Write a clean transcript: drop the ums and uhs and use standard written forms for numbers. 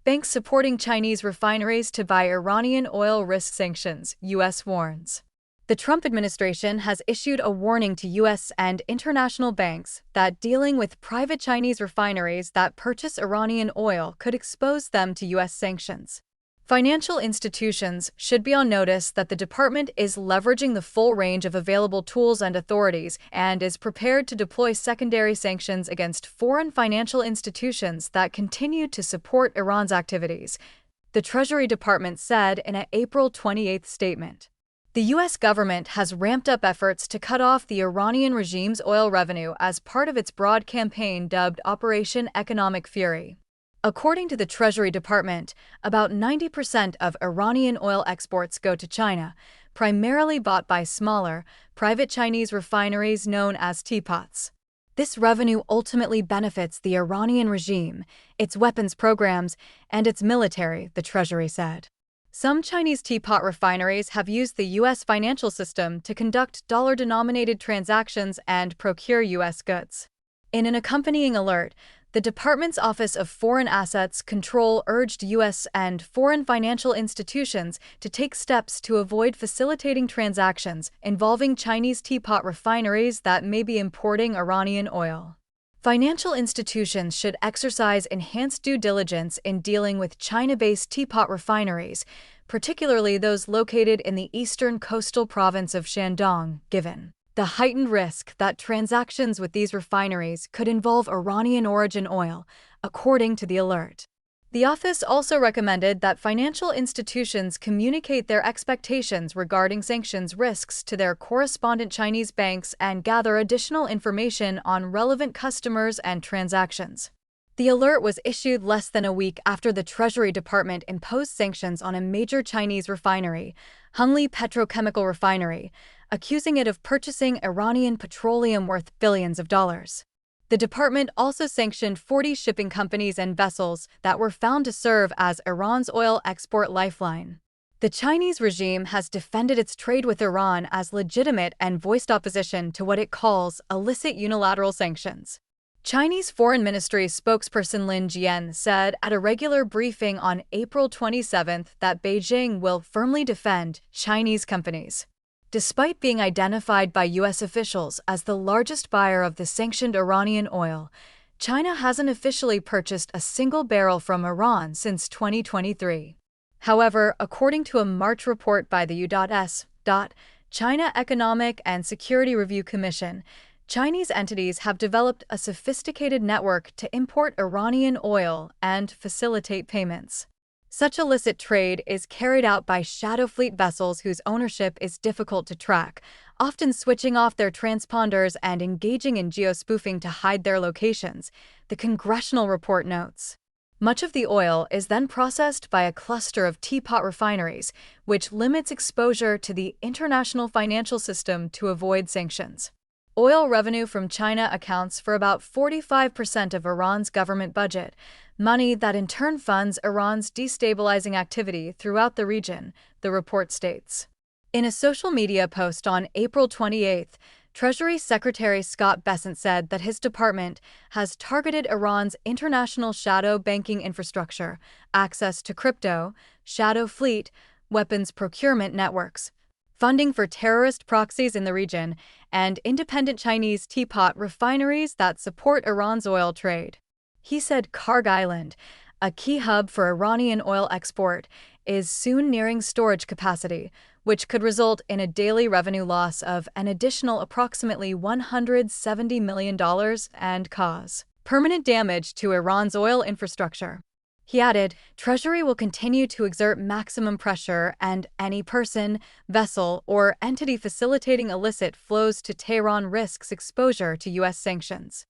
Banks supporting Chinese refineries to buy Iranian oil risk sanctions, U.S. warns. The Trump administration has issued a warning to U.S. and international banks that dealing with private Chinese refineries that purchase Iranian oil could expose them to U.S. sanctions. Financial institutions should be on notice that the department is leveraging the full range of available tools and authorities and is prepared to deploy secondary sanctions against foreign financial institutions that continue to support Iran's activities, the Treasury Department said in an April 28 statement. The U.S. government has ramped up efforts to cut off the Iranian regime's oil revenue as part of its broad campaign dubbed Operation Economic Fury. According to the Treasury Department, about 90% of Iranian oil exports go to China, primarily bought by smaller, private Chinese refineries known as teapots. This revenue ultimately benefits the Iranian regime, its weapons programs, and its military, the Treasury said. Some Chinese teapot refineries have used the U.S. financial system to conduct dollar-denominated transactions and procure U.S. goods. In an accompanying alert, the Department's Office of Foreign Assets Control urged U.S. and foreign financial institutions to take steps to avoid facilitating transactions involving Chinese teapot refineries that may be importing Iranian oil. Financial institutions should exercise enhanced due diligence in dealing with China-based teapot refineries, particularly those located in the eastern coastal province of Shandong, given the heightened risk that transactions with these refineries could involve Iranian-origin oil, according to the alert. The office also recommended that financial institutions communicate their expectations regarding sanctions risks to their correspondent Chinese banks and gather additional information on relevant customers and transactions. The alert was issued less than a week after the Treasury Department imposed sanctions on a major Chinese refinery, Hongli Petrochemical Refinery, accusing it of purchasing Iranian petroleum worth billions of dollars. The department also sanctioned 40 shipping companies and vessels that were found to serve as Iran's oil export lifeline. The Chinese regime has defended its trade with Iran as legitimate and voiced opposition to what it calls illicit unilateral sanctions. Chinese Foreign Ministry spokesperson Lin Jian said at a regular briefing on April 27 that Beijing will firmly defend Chinese companies. Despite being identified by U.S. officials as the largest buyer of the sanctioned Iranian oil, China hasn't officially purchased a single barrel from Iran since 2023. However, according to a March report by the U.S. China Economic and Security Review Commission, Chinese entities have developed a sophisticated network to import Iranian oil and facilitate payments. Such illicit trade is carried out by shadow fleet vessels whose ownership is difficult to track, often switching off their transponders and engaging in geospoofing to hide their locations, the congressional report notes. Much of the oil is then processed by a cluster of teapot refineries, which limits exposure to the international financial system to avoid sanctions. Oil revenue from China accounts for about 45% of Iran's government budget, money that in turn funds Iran's destabilizing activity throughout the region, the report states. In a social media post on April 28, Treasury Secretary Scott Bessent said that his department has targeted Iran's international shadow banking infrastructure, access to crypto, shadow fleet, weapons procurement networks, funding for terrorist proxies in the region, and independent Chinese teapot refineries that support Iran's oil trade. He said Karg Island, a key hub for Iranian oil export, is soon nearing storage capacity, which could result in a daily revenue loss of an additional approximately $170 million and cause permanent damage to Iran's oil infrastructure. He added, Treasury will continue to exert maximum pressure and any person, vessel, or entity facilitating illicit flows to Tehran risks exposure to U.S. sanctions.